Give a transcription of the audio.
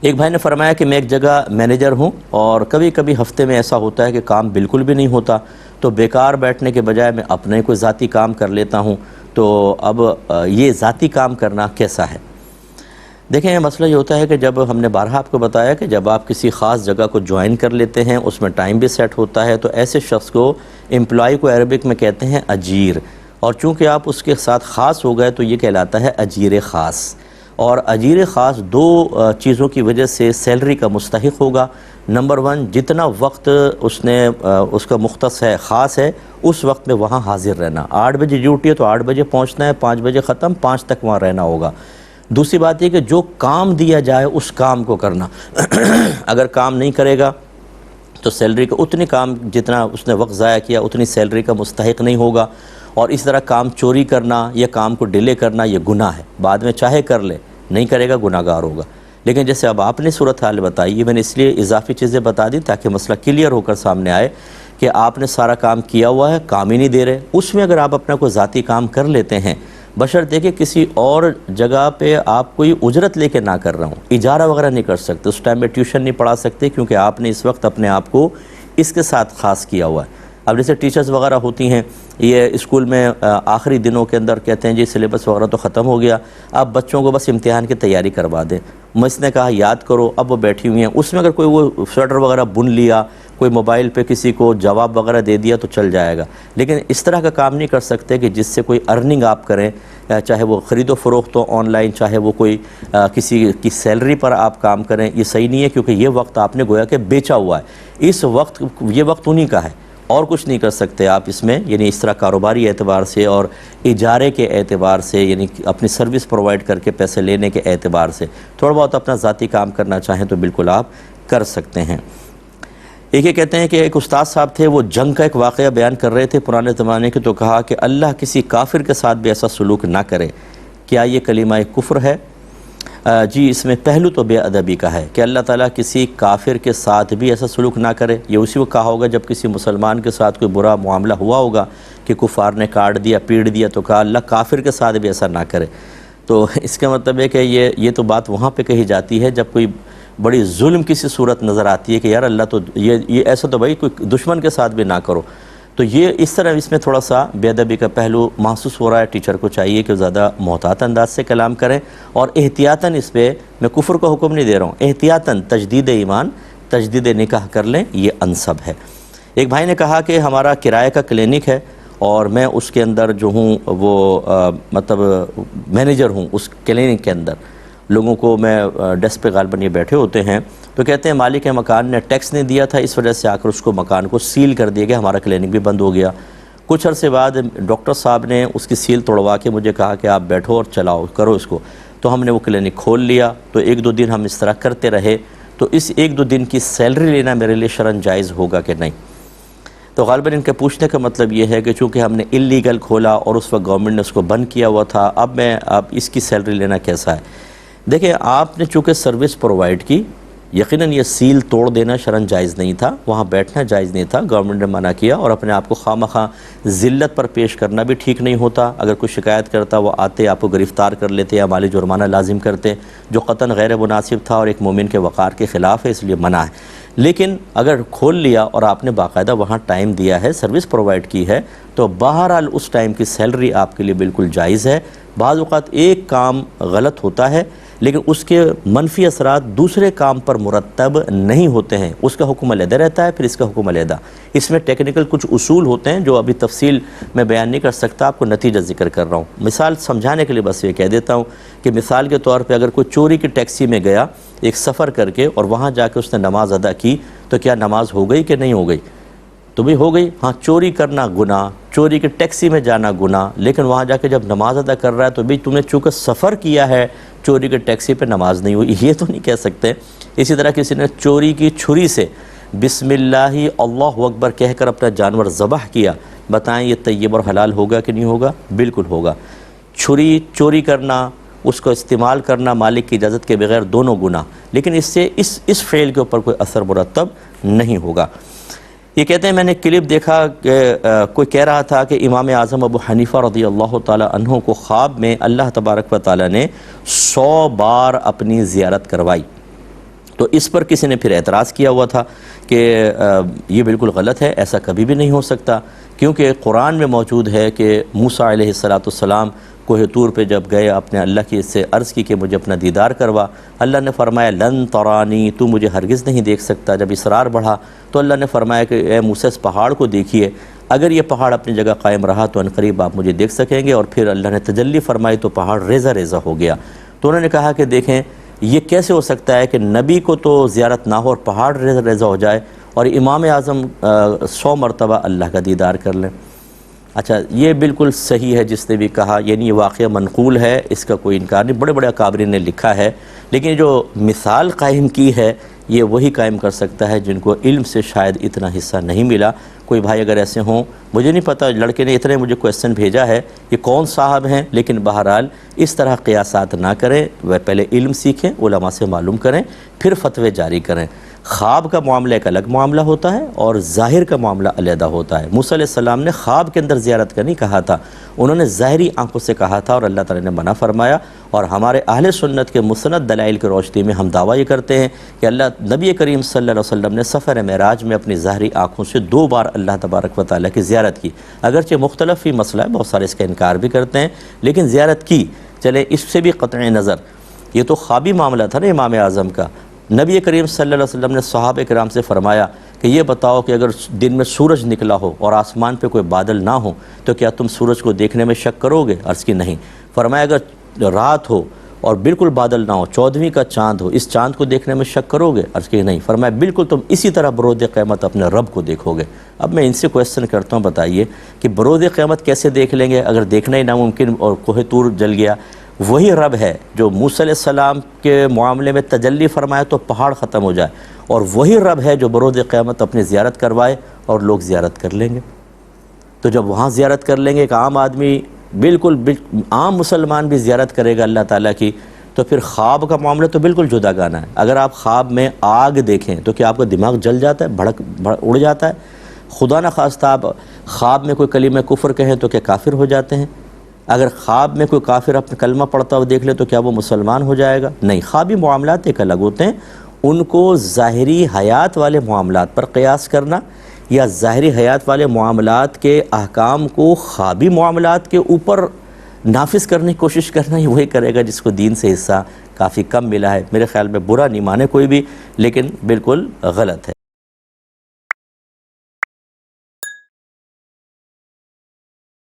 ایک بھائی نے فرمایا کہ میں ایک جگہ مینیجر ہوں اور کبھی کبھی ہفتے میں ایسا ہوتا ہے کہ کام بالکل بھی نہیں ہوتا، تو بیکار بیٹھنے کے بجائے میں اپنے کوئی ذاتی کام کر لیتا ہوں، تو اب یہ ذاتی کام کرنا کیسا ہے؟ دیکھیں، مسئلہ یہ ہوتا ہے کہ جب ہم نے بارہا آپ کو بتایا کہ جب آپ کسی خاص جگہ کو جوائن کر لیتے ہیں، اس میں ٹائم بھی سیٹ ہوتا ہے، تو ایسے شخص کو امپلائی کو عربک میں کہتے ہیں اجیر، اور چونکہ آپ اس کے ساتھ خاص ہو گئے تو یہ کہلاتا ہے اجیر خاص۔ اور اجیر خاص دو چیزوں کی وجہ سے سیلری کا مستحق ہوگا۔ نمبر 1، جتنا وقت اس کا مختص ہے، خاص ہے، اس وقت میں وہاں حاضر رہنا۔ 8 بجے ڈیوٹی ہے تو 8 بجے پہنچنا ہے، 5 بجے ختم، 5 تک وہاں رہنا ہوگا۔ دوسری بات یہ کہ جو کام دیا جائے اس کام کو کرنا۔ اگر کام نہیں کرے گا تو سیلری کا اتنی کام جتنا اس نے وقت ضائع کیا اتنی سیلری کا مستحق نہیں ہوگا۔ اور اس طرح کام چوری کرنا یا کام کو ڈیلے کرنا یہ گناہ ہے، بعد میں چاہے کر لے، نہیں کرے گا گناہ گار ہوگا۔ لیکن جیسے اب آپ نے صورتحال بتائی، یہ میں نے اس لیے اضافی چیزیں بتا دی تاکہ مسئلہ کلیئر ہو کر سامنے آئے کہ آپ نے سارا کام کیا ہوا ہے، کام ہی نہیں دے رہے۔ اس میں اگر آپ اپنا کوئی ذاتی کام کر لیتے ہیں، بشرطے کہ کسی اور جگہ پہ آپ کوئی اجرت لے کے نہ کر رہا ہوں، اجارہ وغیرہ نہیں کر سکتے، اس ٹائم میں ٹیوشن نہیں پڑھا سکتے کیونکہ آپ نے اس وقت اپنے آپ کو اس کے ساتھ خاص کیا ہوا ہے۔ اب جیسے ٹیچرز وغیرہ ہوتی ہیں، یہ اسکول میں آخری دنوں کے اندر کہتے ہیں جی سلیبس وغیرہ تو ختم ہو گیا، اب بچوں کو بس امتحان کی تیاری کروا دیں۔ مس نے کہا یاد کرو، اب وہ بیٹھی ہوئی ہیں، اس میں اگر کوئی وہ سویٹر وغیرہ بن لیا، کوئی موبائل پہ کسی کو جواب وغیرہ دے دیا تو چل جائے گا، لیکن اس طرح کا کام نہیں کر سکتے کہ جس سے کوئی ارننگ آپ کریں، چاہے وہ خرید و فروخت ہو آن لائن، چاہے وہ کوئی کسی کی سیلری پر آپ کام کریں۔ یہ صحیح نہیں ہے کیونکہ یہ وقت آپ نے گویا کہ بیچا ہوا ہے، اس وقت یہ وقت انہی کا ہے، اور کچھ نہیں کر سکتے آپ اس میں، یعنی اس طرح کاروباری اعتبار سے اور اجارے کے اعتبار سے، یعنی اپنی سروس پرووائڈ کر کے پیسے لینے کے اعتبار سے تھوڑا بہت اپنا ذاتی کام کرنا چاہیں تو بالکل آپ کر سکتے ہیں۔ ایک یہ کہتے ہیں کہ ایک استاد صاحب تھے، وہ جنگ کا ایک واقعہ بیان کر رہے تھے پرانے زمانے کے، تو کہا کہ اللہ کسی کافر کے ساتھ بھی ایسا سلوک نہ کرے، کیا یہ کلمہ کفر ہے؟ جی، اس میں پہلو تو بے ادبی کا ہے کہ اللہ تعالیٰ کسی کافر کے ساتھ بھی ایسا سلوک نہ کرے۔ یہ اسی وقت کہا ہوگا جب کسی مسلمان کے ساتھ کوئی برا معاملہ ہوا ہوگا کہ کفار نے کاٹ دیا، پیٹ دیا، تو کہا اللہ کافر کے ساتھ بھی ایسا نہ کرے۔ تو اس کا مطلب ہے کہ یہ تو بات وہاں پہ کہی جاتی ہے جب کوئی بڑی ظلم کسی صورت نظر آتی ہے کہ یار اللہ تو یہ ایسا تو بھائی کوئی دشمن کے ساتھ بھی نہ کرو۔ تو یہ اس طرح اس میں تھوڑا سا بے ادبی کا پہلو محسوس ہو رہا ہے۔ ٹیچر کو چاہیے کہ زیادہ محتاط انداز سے کلام کریں اور احتیاطاً، اس پہ میں کفر کا حکم نہیں دے رہا ہوں، احتیاطاً تجدید ایمان، تجدید نکاح کر لیں، یہ انسب ہے۔ ایک بھائی نے کہا کہ ہمارا کرائے کا کلینک ہے اور میں اس کے اندر جو ہوں وہ مطلب مینیجر ہوں اس کلینک کے اندر، لوگوں کو میں ڈیسک پہ غالباً یہ بیٹھے ہوتے ہیں، تو کہتے ہیں مالک مکان نے ٹیکس نہیں دیا تھا، اس وجہ سے آ کر اس کو مکان کو سیل کر دیا گیا، ہمارا کلینک بھی بند ہو گیا۔ کچھ عرصے بعد ڈاکٹر صاحب نے اس کی سیل توڑوا کے مجھے کہا کہ آپ بیٹھو اور چلاؤ کرو اس کو، تو ہم نے وہ کلینک کھول لیا۔ تو 1-2 دن ہم اس طرح کرتے رہے، تو اس 1-2 دن کی سیلری لینا میرے لیے شرعاً جائز ہوگا کہ نہیں؟ تو غالباً ان کے پوچھنے کا مطلب یہ ہے کہ چونکہ ہم نے اللیگل کھولا اور اس وقت گورنمنٹ نے اس کو بند کیا ہوا تھا، اب اس کی سیلری لینا کیسا ہے؟ دیکھیں، آپ نے چونکہ سروس پرووائڈ کی، یقیناً یہ سیل توڑ دینا شرعاً جائز نہیں تھا، وہاں بیٹھنا جائز نہیں تھا، گورنمنٹ نے منع کیا، اور اپنے آپ کو خواہ ذلت پر پیش کرنا بھی ٹھیک نہیں ہوتا۔ اگر کوئی شکایت کرتا وہ آتے آپ کو گرفتار کر لیتے یا مالی جرمانہ لازم کرتے، جو قطعاً غیر مناسب تھا اور ایک مومن کے وقار کے خلاف ہے، اس لیے منع ہے۔ لیکن اگر کھول لیا اور آپ نے باقاعدہ وہاں ٹائم دیا ہے، سروس پرووائڈ کی ہے، تو بہرحال اس ٹائم کی سیلری آپ کے لیے بالکل جائز ہے۔ بعض اوقات ایک کام غلط ہوتا ہے لیکن اس کے منفی اثرات دوسرے کام پر مرتب نہیں ہوتے ہیں، اس کا حکم علیحدہ رہتا ہے، پھر اس کا حکم علیحدہ۔ اس میں ٹیکنیکل کچھ اصول ہوتے ہیں جو ابھی تفصیل میں بیان نہیں کر سکتا، آپ کو نتیجہ ذکر کر رہا ہوں۔ مثال سمجھانے کے لیے بس یہ کہہ دیتا ہوں کہ مثال کے طور پہ اگر کوئی چوری کی ٹیکسی میں گیا ایک سفر کر کے اور وہاں جا کے اس نے نماز ادا کی، تو کیا نماز ہو گئی کہ نہیں ہو گئی؟ تو بھی ہو گئی۔ ہاں، چوری کرنا گناہ، چوری کی ٹیکسی میں جانا گناہ، لیکن وہاں جا کے جب نماز ادا کر رہا ہے تو بھی تم نے چونکہ سفر کیا ہے، چوری کی ٹیکسی پہ نماز نہیں ہوئی، یہ تو نہیں کہہ سکتے۔ اسی طرح کسی نے چوری کی چھری سے بسم اللہ اللہ اکبر کہہ کر اپنا جانور ذبح کیا، بتائیں یہ طیب اور حلال ہوگا کہ نہیں ہوگا؟ بالکل ہوگا۔ چھری چوری کرنا، اس کو استعمال کرنا مالک کی اجازت کے بغیر، دونوں گناہ، لیکن اس سے اس فعل کے اوپر کوئی اثر مرتب نہیں ہوگا۔ یہ کہتے ہیں میں نے کلپ دیکھا کہ کوئی کہہ رہا تھا کہ امام اعظم ابو حنیفہ رضی اللہ تعالی عنہ کو خواب میں اللہ تبارک و تعالی نے 100 بار اپنی زیارت کروائی، تو اس پر کسی نے پھر اعتراض کیا ہوا تھا کہ یہ بالکل غلط ہے، ایسا کبھی بھی نہیں ہو سکتا، کیونکہ قرآن میں موجود ہے کہ موسیٰ علیہ السلام کوہ طور پہ جب گئے اپنے اللہ کی سے عرض کی کہ مجھے اپنا دیدار کروا، اللہ نے فرمایا لن ترانی، تو مجھے ہرگز نہیں دیکھ سکتا۔ جب اصرار بڑھا تو اللہ نے فرمایا کہ اے موسیٰ اس پہاڑ کو دیکھیے، اگر یہ پہاڑ اپنی جگہ قائم رہا تو عنقریب آپ مجھے دیکھ سکیں گے، اور پھر اللہ نے تجلی فرمائی تو پہاڑ ریزہ ریزہ ہو گیا۔ تو انہوں نے کہا کہ دیکھیں یہ کیسے ہو سکتا ہے کہ نبی کو تو زیارت نہ ہو اور پہاڑ ریزہ ریزہ ہو جائے، اور امام اعظم 100 مرتبہ اللہ کا دیدار کر لیں۔ اچھا، یہ بالکل صحیح ہے جس نے بھی کہا، یعنی یہ واقعہ منقول ہے، اس کا کوئی انکار نہیں، بڑے بڑے اکابرین نے لکھا ہے، لیکن جو مثال قائم کی ہے یہ وہی قائم کر سکتا ہے جن کو علم سے شاید اتنا حصہ نہیں ملا۔ کوئی بھائی اگر ایسے ہوں، مجھے نہیں پتہ، لڑکے نے اتنے مجھے کویسچن بھیجا ہے یہ کون صاحب ہیں، لیکن بہرحال اس طرح قیاسات نہ کریں، وہ پہلے علم سیکھیں، علماء سے معلوم کریں، پھر فتوے جاری کریں۔ خواب کا معاملہ ایک الگ معاملہ ہوتا ہے اور ظاہر کا معاملہ علیحدہ ہوتا ہے۔ موسیٰ علیہ السلام نے خواب کے اندر زیارت کا نہیں کہا تھا، انہوں نے ظاہری آنکھوں سے کہا تھا، اور اللہ تعالیٰ نے منع فرمایا۔ اور ہمارے اہل سنت کے مستند دلائل کی روشنی میں ہم دعویٰ یہ کرتے ہیں کہ نبی کریم صلی اللہ علیہ وسلم نے سفر معراج میں اپنی ظاہری آنکھوں سے 2 بار اللہ تبارک و تعالیٰ کی زیارت کی، اگرچہ مختلف ہی مسئلہ ہے، بہت سارے اس کا انکار بھی کرتے ہیں، لیکن زیارت کی۔ چلے اس سے بھی قطع نظر، یہ تو خوابی معاملہ تھا نا امام اعظم کا۔ نبی کریم صلی اللہ علیہ وسلم نے صحابہ کرام سے فرمایا کہ یہ بتاؤ کہ اگر دن میں سورج نکلا ہو اور آسمان پہ کوئی بادل نہ ہو تو کیا تم سورج کو دیکھنے میں شک کرو گے؟ عرض کی نہیں۔ فرمایا اگر رات ہو اور بالکل بادل نہ ہو، 14ویں کا چاند ہو، اس چاند کو دیکھنے میں شک کرو گے؟ عرض کی نہیں۔ فرمایا بالکل تم اسی طرح بروز قیامت اپنے رب کو دیکھو گے۔ اب میں ان سے کویسچن کرتا ہوں، بتائیے کہ بروز قیامت کیسے دیکھ لیں گے اگر دیکھنا ہی ناممکن اور کوہ طور جل گیا؟ وہی رب ہے جو موسیٰ علیہ السلام کے معاملے میں تجلی فرمائے تو پہاڑ ختم ہو جائے، اور وہی رب ہے جو بروز قیامت اپنی زیارت کروائے اور لوگ زیارت کر لیں گے۔ تو جب وہاں زیارت کر لیں گے، ایک عام آدمی بالکل عام مسلمان بھی زیارت کرے گا اللہ تعالیٰ کی، تو پھر خواب کا معاملہ تو بالکل جدا گانا ہے۔ اگر آپ خواب میں آگ دیکھیں تو کیا آپ کا دماغ جل جاتا ہے، اڑ جاتا ہے؟ خدا نہ خواستہ آپ خواب میں کوئی کلمہ کفر کہیں تو کیا کافر ہو جاتے ہیں؟ اگر خواب میں کوئی کافر اپنا کلمہ پڑھتا ہوا دیکھ لے تو کیا وہ مسلمان ہو جائے گا؟ نہیں۔ خوابی معاملات ایک الگ ہوتے ہیں، ان کو ظاہری حیات والے معاملات پر قیاس کرنا یا ظاہری حیات والے معاملات کے احکام کو خوابی معاملات کے اوپر نافذ کرنے کی کوشش کرنا، یہ وہی کرے گا جس کو دین سے حصہ کافی کم ملا ہے۔ میرے خیال میں برا نہیں مانے کوئی بھی، لیکن بالکل غلط ہے۔